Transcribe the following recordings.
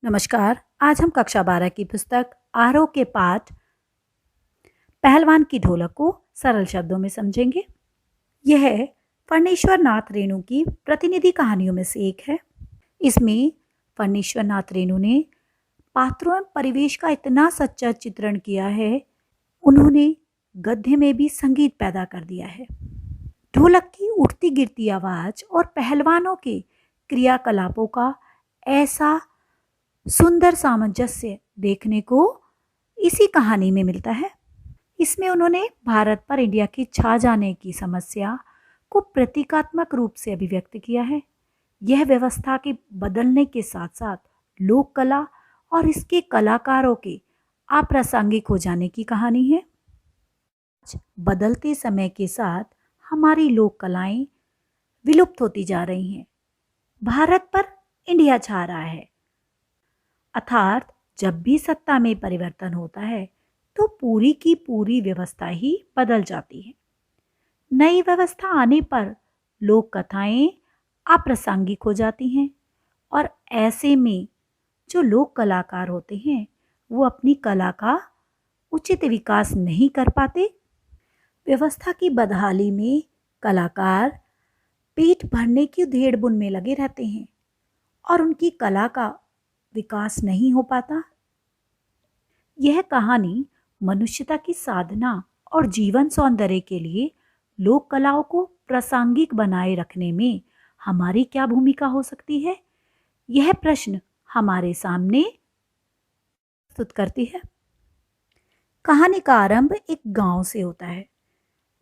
नमस्कार। आज हम कक्षा 12 की पुस्तक आरोह के पाठ पहलवान की ढोलक को सरल शब्दों में समझेंगे। यह फणीश्वर नाथ रेणु की प्रतिनिधि कहानियों में से एक है। इसमें फणीश्वर नाथ रेणु ने पात्रों एवं परिवेश का इतना सच्चा चित्रण किया है, उन्होंने गद्य में भी संगीत पैदा कर दिया है। ढोलक की उठती गिरती आवाज और पहलवानों के क्रियाकलापों का ऐसा सुंदर सामंजस्य देखने को इसी कहानी में मिलता है। इसमें उन्होंने भारत पर इंडिया की छा जाने की समस्या को प्रतीकात्मक रूप से अभिव्यक्त किया है। यह व्यवस्था के बदलने के साथ साथ लोक कला और इसके कलाकारों के अप्रासंगिक हो जाने की कहानी है। बदलते समय के साथ हमारी लोक कलाएं विलुप्त होती जा रही हैं। भारत पर इंडिया छा रहा है, अर्थात जब भी सत्ता में परिवर्तन होता है तो पूरी की पूरी व्यवस्था ही बदल जाती है। नई व्यवस्था आने पर लोक कथाएं अप्रासंगिक हो जाती हैं और ऐसे में जो लोक कलाकार होते हैं वो अपनी कला का उचित विकास नहीं कर पाते। व्यवस्था की बदहाली में कलाकार पेट भरने की उधेड़-बुन में लगे रहते हैं और उनकी कला का विकास नहीं हो पाता। यह कहानी मनुष्यता की साधना और जीवन सौंदर्य के लिए लोक कलाओं को प्रासंगिक बनाए रखने में हमारी क्या भूमिका हो सकती है, यह प्रश्न हमारे सामने प्रस्तुत करती है। कहानी का आरंभ एक गांव से होता है।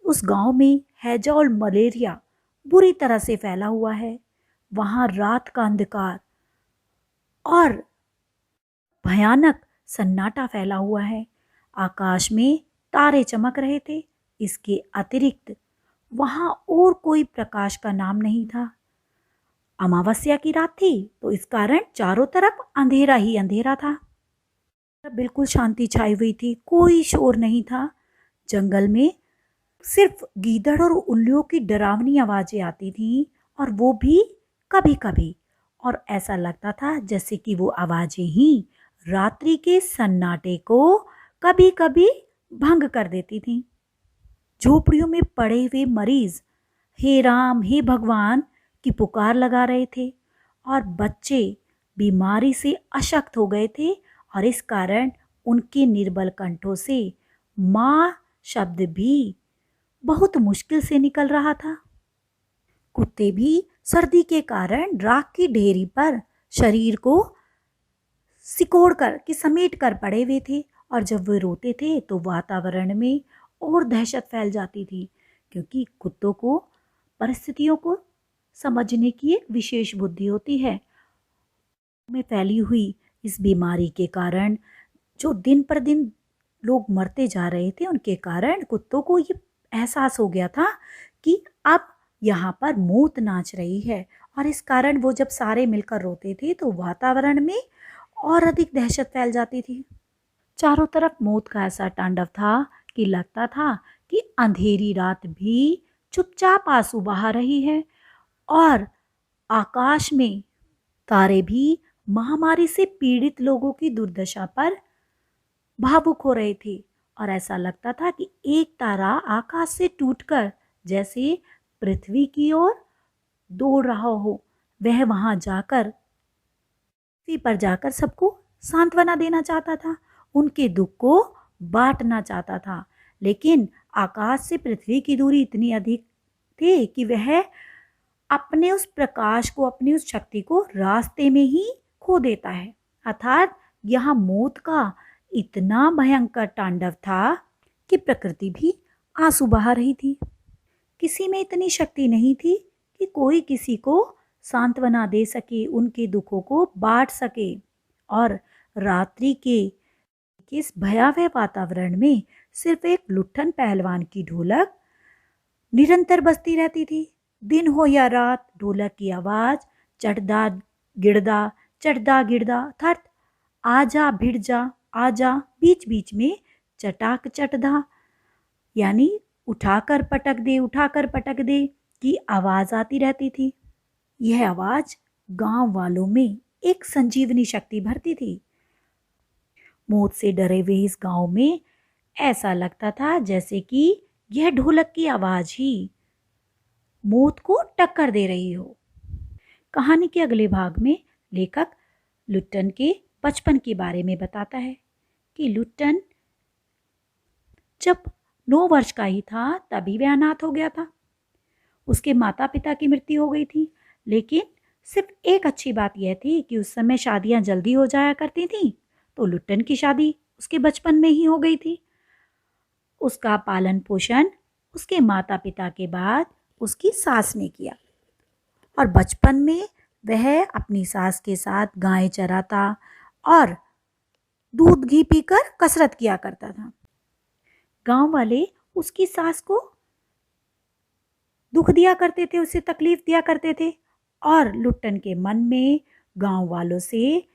उस गांव में हैजा और मलेरिया बुरी तरह से फैला हुआ है। वहां रात का अंधकार और भयानक सन्नाटा फैला हुआ है। आकाश में तारे चमक रहे थे। इसके अतिरिक्त वहां और कोई प्रकाश का नाम नहीं था। अमावस्या की रात थी तो इस कारण चारों तरफ अंधेरा ही अंधेरा था। बिल्कुल शांति छाई हुई थी, कोई शोर नहीं था। जंगल में सिर्फ गीदड़ और उल्लुओं की डरावनी आवाजें आती थीं और वो भी कभी कभी, और ऐसा लगता था जैसे कि वो आवाजें ही रात्रि के सन्नाटे को कभी कभी भंग कर देती थीं। झोपड़ियों में पड़े हुए मरीज हे राम हे भगवान की पुकार लगा रहे थे और बच्चे बीमारी से अशक्त हो गए थे और इस कारण उनके निर्बल कंठों से माँ शब्द भी बहुत मुश्किल से निकल रहा था। कुत्ते भी सर्दी के कारण राख की ढेरी पर शरीर को सिकोड़ कर कि समेट कर पड़े हुए थे और जब वे रोते थे तो वातावरण में और दहशत फैल जाती थी, क्योंकि कुत्तों को परिस्थितियों को समझने की एक विशेष बुद्धि होती है। में फैली हुई इस बीमारी के कारण जो दिन पर दिन लोग मरते जा रहे थे, उनके कारण कुत्तों को ये एहसास हो गया था कि अब यहाँ पर मौत नाच रही है और इस कारण वो जब सारे मिलकर रोते थे तो वातावरण में और अधिक दहशत फैल जाती थी। चारों तरफ मौत का ऐसा तांडव था कि लगता था कि अंधेरी रात भी चुपचाप आंसू बहा रही है और आकाश में तारे भी महामारी से पीड़ित लोगों की दुर्दशा पर भावुक हो रहे थे और ऐसा लगता था कि एक तारा आकाश से टूटकर जैसे पृथ्वी की ओर दौड़ रहा हो। वह वहां जाकर पृथ्वी पर जाकर सबको सांत्वना देना चाहता था, उनके दुख को बांटना चाहता था, लेकिन आकाश से पृथ्वी की दूरी इतनी अधिक थी कि वह अपने उस प्रकाश को, अपनी उस शक्ति को रास्ते में ही खो देता है। अर्थात यहाँ मौत का इतना भयंकर तांडव था कि प्रकृति भी आंसू बहा रही थी। किसी में इतनी शक्ति नहीं थी कि कोई किसी को सांत्वना दे सके, उनके दुखों को बांट सके। और रात्रि के इस भयावह वातावरण में सिर्फ एक लुट्ठन पहलवान की ढोलक निरंतर बजती रहती थी। दिन हो या रात ढोलक की आवाज चढ़दा गिड़दा थर्थ आजा भिड़ जा आजा, बीच बीच में चटाक चटधा यानी उठाकर पटक दे की आवाज आती रहती थी। यह आवाज गांव वालों में एक संजीवनी शक्ति भरती थी। मौत से डरे हुए इस गांव में ऐसा लगता था जैसे कि यह ढोलक की आवाज ही मौत को टक्कर दे रही हो। कहानी के अगले भाग में लेखक लुट्टन के बचपन के बारे में बताता है कि लुट्टन जब 9 वर्ष का ही था तभी वह अनाथ हो गया था। उसके माता पिता की मृत्यु हो गई थी, लेकिन सिर्फ एक अच्छी बात यह थी कि उस समय शादियां जल्दी हो जाया करती थीं, तो लुट्टन की शादी उसके बचपन में ही हो गई थी। उसका पालन पोषण उसके माता पिता के बाद उसकी सास ने किया और बचपन में वह अपनी सास के साथ गायें चराता और दूध घी पीकर कसरत किया करता था। गांव वाले उसकी सास को दुख दिया करते थे, उसे तकलीफ दिया करते थे और लुट्टन के मन में गांव वालों से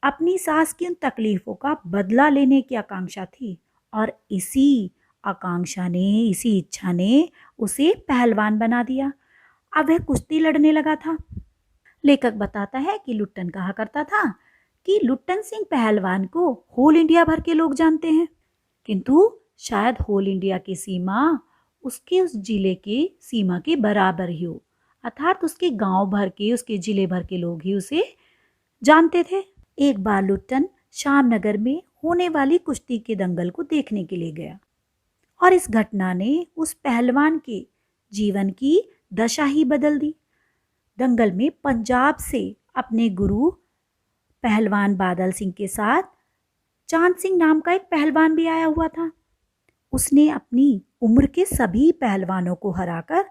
अपनी सास की उन तकलीफों का बदला लेने की आकांक्षा थी और इसी आकांक्षा ने, इसी इच्छा ने उसे पहलवान बना दिया। अब वह कुश्ती लड़ने लगा था। लेखक बताता है कि लुट्टन कहा करता था कि लुट्टन सिंह पहलवान को होल इंडिया भर के लोग जानते हैं, किंतु शायद होल इंडिया की सीमा उसके उस जिले की सीमा के बराबर ही हो, अर्थात उसके गांव भर के, उसके जिले भर के लोग ही उसे जानते थे। एक बार लुट्टन शामनगर में होने वाली कुश्ती के दंगल को देखने के लिए गया और इस घटना ने उस पहलवान के जीवन की दशा ही बदल दी। दंगल में पंजाब से अपने गुरु पहलवान बादल सिंह के साथ चांद सिंह नाम का एक पहलवान भी आया हुआ था। उसने अपनी उम्र के सभी पहलवानों को हराकर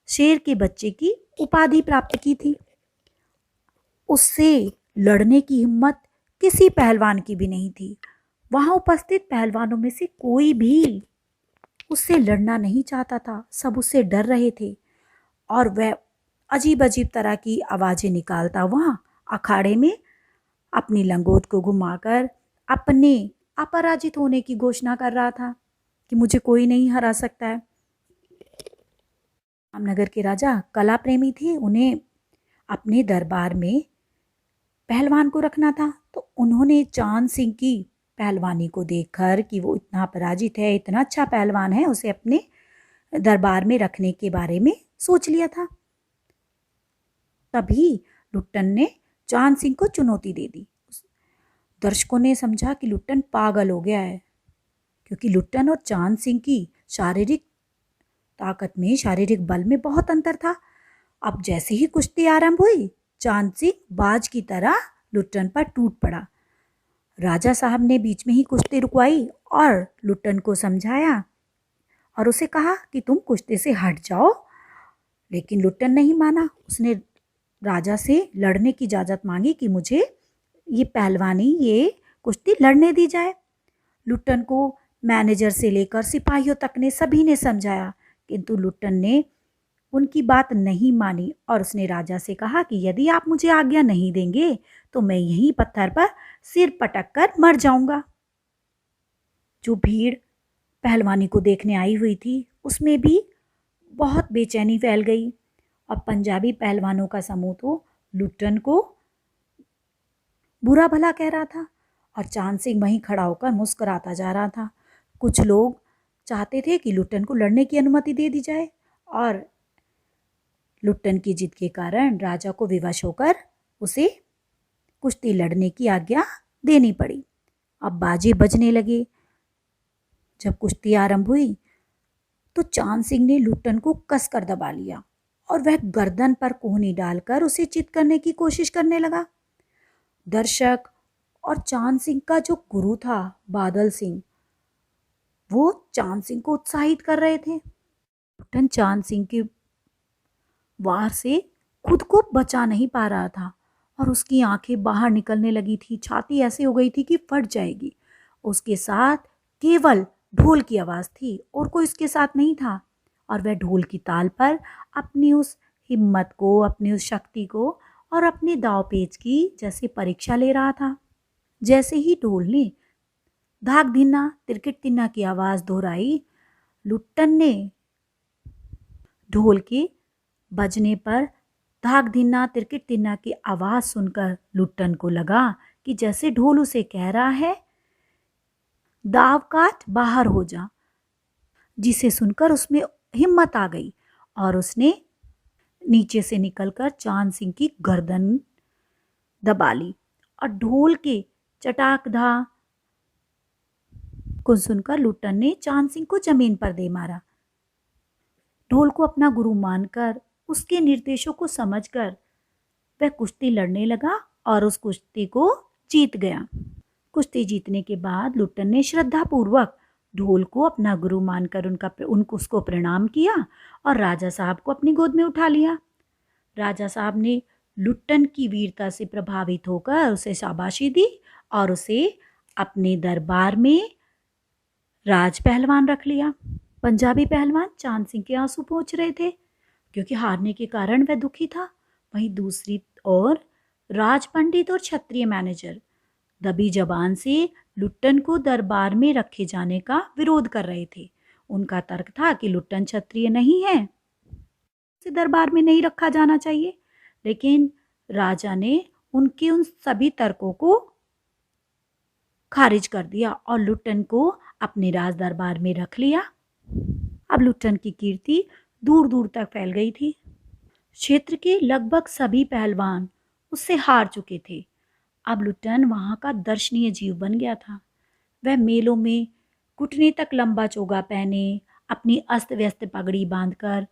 शेर के बच्चे की उपाधि प्राप्त की थी। उससे लड़ने की हिम्मत किसी पहलवान की भी नहीं थी। वहां उपस्थित पहलवानों में से कोई भी उससे लड़ना नहीं चाहता था, सब उससे डर रहे थे और वह अजीब अजीब तरह की आवाजें निकालता वहां अखाड़े में अपनी लंगोट को घुमाकर अपने अपराजित होने की घोषणा कर रहा था कि मुझे कोई नहीं हरा सकता है। रामनगर के राजा कला प्रेमी थे, उन्हें अपने दरबार में पहलवान को रखना था, तो उन्होंने चांद सिंह की पहलवानी को देखकर कि वो इतना अपराजित है, इतना अच्छा पहलवान है, उसे अपने दरबार में रखने के बारे में सोच लिया था। तभी लुट्टन ने चांद सिंह को चुनौती दे दी। दर्शकों ने समझा कि लुट्टन पागल हो गया है, क्योंकि लुट्टन और चांद सिंह की शारीरिक ताकत में, शारीरिक बल में बहुत अंतर था। अब जैसे ही कुश्ती आरंभ हुई, चांद सिंह बाज की तरह लुट्टन पर टूट पड़ा। राजा साहब ने बीच में ही कुश्ती रुकवाई और लुट्टन को समझाया और उसे कहा कि तुम कुश्ती से हट जाओ, लेकिन लुट्टन नहीं माना। उसने राजा से लड़ने की इजाज़त मांगी कि मुझे ये पहलवानी, ये कुश्ती लड़ने दी जाए। लुट्टन को मैनेजर से लेकर सिपाहियों तक ने, सभी ने समझाया, किंतु लुट्टन ने उनकी बात नहीं मानी और उसने राजा से कहा कि यदि आप मुझे आज्ञा नहीं देंगे तो मैं यहीं पत्थर पर सिर पटक कर मर जाऊंगा। जो भीड़ पहलवानी को देखने आई हुई थी उसमें भी बहुत बेचैनी फैल गई और पंजाबी पहलवानों का समूह तो लुट्टन को बुरा भला कह रहा था और चांद सिंह वहीं खड़ा होकर मुस्कुराता जा रहा था। कुछ लोग चाहते थे कि लुट्टन को लड़ने की अनुमति दे दी जाए और लुट्टन की जिद के कारण राजा को विवश होकर उसे कुश्ती लड़ने की आज्ञा देनी पड़ी। अब बाजे बजने लगे। जब कुश्ती आरंभ हुई तो चांद सिंह ने लुट्टन को कसकर दबा लिया और वह गर्दन पर कोहनी डालकर उसे चित करने की कोशिश करने लगा। दर्शक और चांद सिंह का जो गुरु था बादल सिंह, वो चांद सिंह को उत्साहित कर रहे थे। लुट्टन चांद सिंह के वार से खुद को बचा नहीं पा रहा था और उसकी आंखें बाहर निकलने लगी थी, छाती ऐसे हो गई थी कि फट जाएगी। उसके साथ केवल ढोल की आवाज़ थी और कोई उसके साथ नहीं था और वह ढोल की ताल पर अपनी उस हिम्मत को, अपनी उस शक्ति को और अपने दाव पेच की जैसे परीक्षा ले रहा था। जैसे ही ढोल ने धाक धिन्ना तिरकिट तिन्ना की आवाज़ दोहराई, लुट्टन ने ढोल के बजने पर धाक धिन्ना तिरकिट तिन्ना की आवाज सुनकर लुट्टन को लगा कि जैसे ढोल उसे कह रहा है, दाव काट बाहर हो जा। जिसे सुनकर उसमें हिम्मत आ गई और उसने नीचे से निकलकर चांद सिंह की गर्दन दबा ली और ढोल के चटाकधा को सुनकर लुट्टन ने चांद सिंह को जमीन पर दे मारा। ढोल को अपना गुरु मानकर, उसके निर्देशों को समझकर वह कुश्ती लड़ने लगा और उस कुश्ती को जीत गया। कुश्ती जीतने के बाद लुट्टन ने श्रद्धापूर्वक ढोल को अपना गुरु मानकर उसको प्रणाम किया और राजा साहब को अपनी गोद में उठा लिया। राजा साहब ने लुट्टन की वीरता से प्रभावित होकर उसे शाबाशी दी और उसे अपने दरबार में राज पहलवान रख लिया। पंजाबी पहलवान चांद सिंह के आंसू पोंछ रहे थे क्योंकि हारने के कारण वह दुखी था। वहीं दूसरी ओर राज पंडित और क्षत्रिय मैनेजर दबी जबान से लुट्टन को दरबार में रखे जाने का विरोध कर रहे थे। उनका तर्क था कि लुट्टन क्षत्रिय नहीं है, उसे दरबार में नहीं रखा जाना चाहिए। लेकिन राजा ने उनके उन सभी तर्कों को खारिज कर दिया और लुट्टन को अपने राज दरबार में रख लिया। अब लुट्टन की कीर्ति दूर दूर तक फैल गई थी। क्षेत्र के लगभग सभी पहलवान उससे हार चुके थे। अब लुट्टन वहाँ का दर्शनीय जीव बन गया था। वह मेलों में घुटने तक लंबा चोगा पहने, अपनी अस्त व्यस्त पगड़ी बांधकर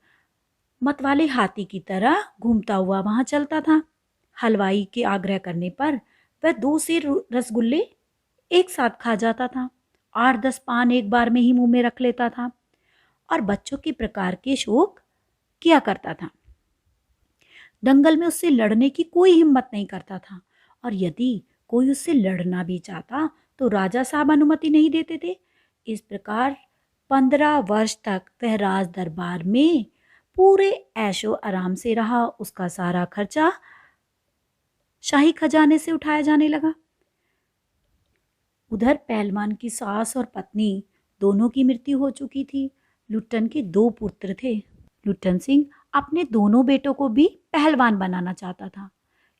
मतवाले हाथी की तरह घूमता हुआ वहाँ चलता था। हलवाई के आग्रह करने पर वह 2 से रसगुल्ले एक साथ खा जाता था, 8-10 पान एक बार में ही मुंह में रख लेता था और बच्चों के प्रकार के शौक किया करता था। दंगल में उससे लड़ने की कोई हिम्मत नहीं करता था और यदि कोई उससे लड़ना भी चाहता तो राजा साहब अनुमति नहीं देते थे। इस प्रकार 15 वर्ष तक वह राज दरबार में पूरे ऐशो आराम से रहा। उसका सारा खर्चा शाही खजाने से उठाया जाने लगा। उधर पहलवान की सास और पत्नी दोनों की मृत्यु हो चुकी थी। लुट्टन के 2 पुत्र थे। लुट्टन सिंह अपने दोनों बेटों को भी पहलवान बनाना चाहता था,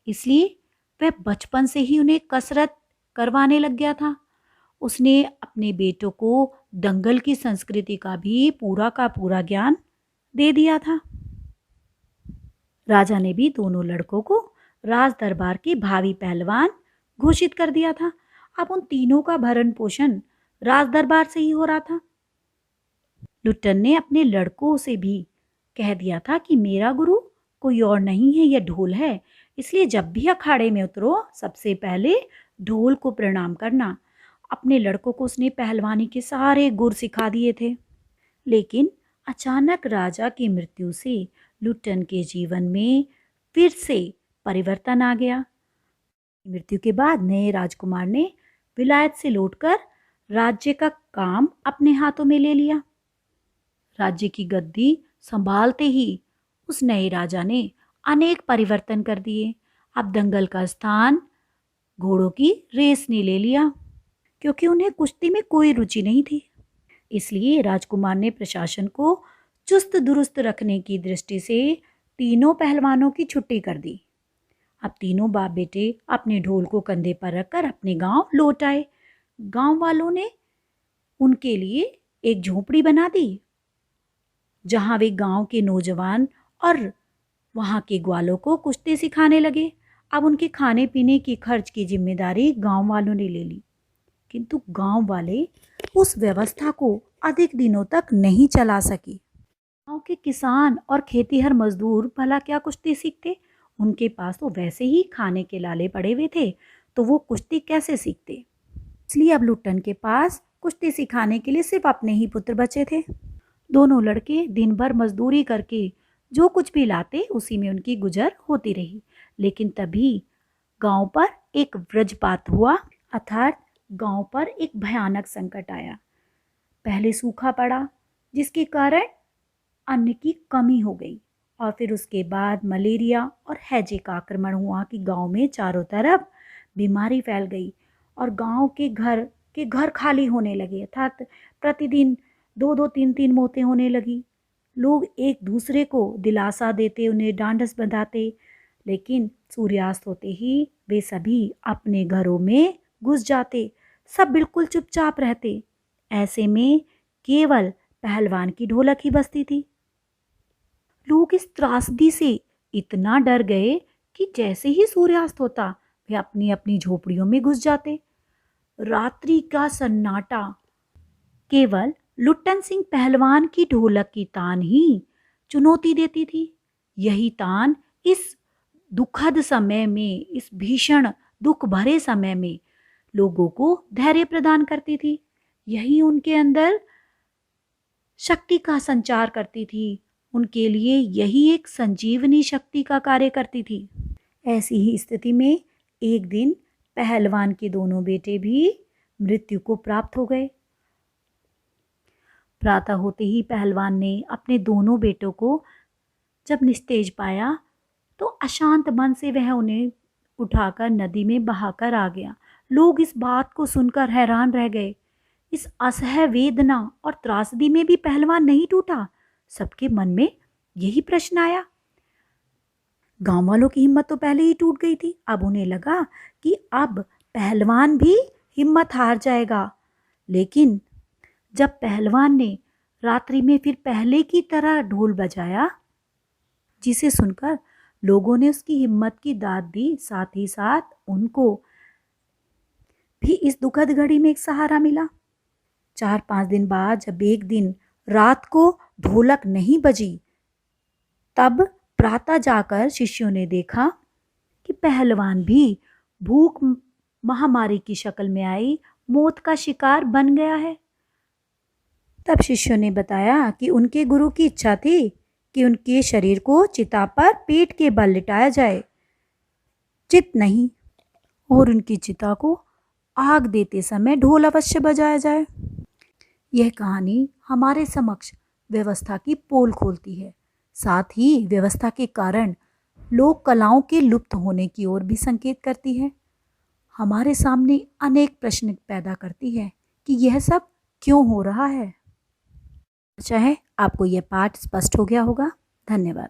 इसलिए वह बचपन से ही उन्हें कसरत करवाने लग गया था। उसने अपने बेटों को दंगल की संस्कृति का भी पूरा का पूरा ज्ञान दे दिया था। राजा ने भी दोनों लड़कों को राज दरबार के भावी पहलवान घोषित कर दिया था। अब उन तीनों का भरण पोषण राज दरबार से ही हो रहा था। लुट्टन ने अपने लड़कों से भी कह दिया था कि मेरा गुरु कोई और नहीं है, यह ढोल है, इसलिए जब भी अखाड़े में उतरो सबसे पहले ढोल को प्रणाम करना। अपने लड़कों को उसने पहलवानी के सारे गुर सिखा दिए थे। लेकिन अचानक राजा की मृत्यु से लुट्टन के जीवन में फिर से परिवर्तन आ गया। मृत्यु के बाद नए राजकुमार ने विलायत से लौटकर राज्य का काम अपने हाथों में ले लिया। राज्य की गद्दी संभालते ही उस नए राजा ने अनेक परिवर्तन कर दिए। अब दंगल का स्थान घोड़ों की रेस ने ले लिया, क्योंकि उन्हें कुश्ती में कोई रुचि नहीं थी। इसलिए राजकुमार ने प्रशासन को चुस्त दुरुस्त रखने की दृष्टि से तीनों पहलवानों की छुट्टी कर दी। अब तीनों बाप बेटे अपने ढोल को कंधे पर रखकर अपने गांव लौट आए। गांव वालों ने उनके लिए एक झोपड़ी बना दी, जहां वे गांव के नौजवान और वहां के ग्वालों को कुश्ती सिखाने लगे। अब उनके खाने पीने की खर्च की जिम्मेदारी गांव वालों ने ले ली, किंतु गांव वाले उस व्यवस्था को अधिक दिनों तक नहीं चला सके। गांव के किसान और खेतीहर मजदूर भला क्या कुश्ती सीखते? उनके पास तो वैसे ही खाने के लाले पड़े हुए थे, तो वो कुश्ती कैसे सीखते? इसलिए अब लुट्टन के पास कुश्ती सिखाने के लिए सिर्फ अपने ही पुत्र बचे थे। दोनों लड़के दिन भर मजदूरी करके जो कुछ भी लाते उसी में उनकी गुजर होती रही। लेकिन तभी गांव पर एक वज्रपात हुआ, अर्थात गांव पर एक भयानक संकट आया। पहले सूखा पड़ा, जिसके कारण अन्न की कमी हो गई, और फिर उसके बाद मलेरिया और हैजे का आक्रमण हुआ कि गांव में चारों तरफ बीमारी फैल गई और गांव के घर खाली होने लगे, अर्थात प्रतिदिन 2-2 3-3 मौतें होने लगी। लोग एक दूसरे को दिलासा देते, उन्हें ढांढस बंधाते, लेकिन सूर्यास्त होते ही वे सभी अपने घरों में घुस जाते। सब बिल्कुल चुपचाप रहते। ऐसे में केवल पहलवान की ढोलक ही बजती थी। लोग इस त्रासदी से इतना डर गए कि जैसे ही सूर्यास्त होता वे अपनी अपनी झोपड़ियों में घुस जाते। रात्रि का सन्नाटा, केवल लुट्टन सिंह पहलवान की ढोलक की तान ही चुनौती देती थी। यही तान इस दुखद समय में, इस भीषण दुख भरे समय में लोगों को धैर्य प्रदान करती थी। यही उनके अंदर शक्ति का संचार करती थी। उनके लिए यही एक संजीवनी शक्ति का कार्य करती थी। ऐसी ही स्थिति में एक दिन पहलवान के दोनों बेटे भी मृत्यु को प्राप्त हो गए। प्रातः होते ही पहलवान ने अपने दोनों बेटों को जब निस्तेज पाया तो अशांत मन से वह उन्हें उठाकर नदी में बहाकर आ गया। लोग इस बात को सुनकर हैरान रह गए। इस असह्य वेदना और त्रासदी में भी पहलवान नहीं टूटा। सबके मन में यही प्रश्न आया। गांव वालों की हिम्मत तो पहले ही टूट गई थी। अब उन्हें लगा कि अब पहलवान भी हिम्मत हार जाएगा। लेकिन जब पहलवान ने रात्रि में फिर पहले की तरह ढोल बजाया, जिसे सुनकर लोगों ने उसकी हिम्मत की दाद दी, साथ ही साथ उनको भी इस दुखद घड़ी में एक सहारा मिला। 4-5 दिन बाद जब एक दिन रात को ढोलक नहीं बजी, तब प्रातः जाकर शिष्यों ने देखा कि पहलवान भी भूख महामारी की शक्ल में आई मौत का शिकार बन गया है। तब शिष्यों ने बताया कि उनके गुरु की इच्छा थी कि उनके शरीर को चिता पर पेट के बल लिटाया जाए, चित नहीं, और उनकी चिता को आग देते समय ढोल अवश्य बजाया जाए। यह कहानी हमारे समक्ष व्यवस्था की पोल खोलती है, साथ ही व्यवस्था के कारण लोक कलाओं के लुप्त होने की ओर भी संकेत करती है। हमारे सामने अनेक प्रश्न पैदा करती है कि यह सब क्यों हो रहा है। आशा है आपको यह पाठ स्पष्ट हो गया होगा। धन्यवाद।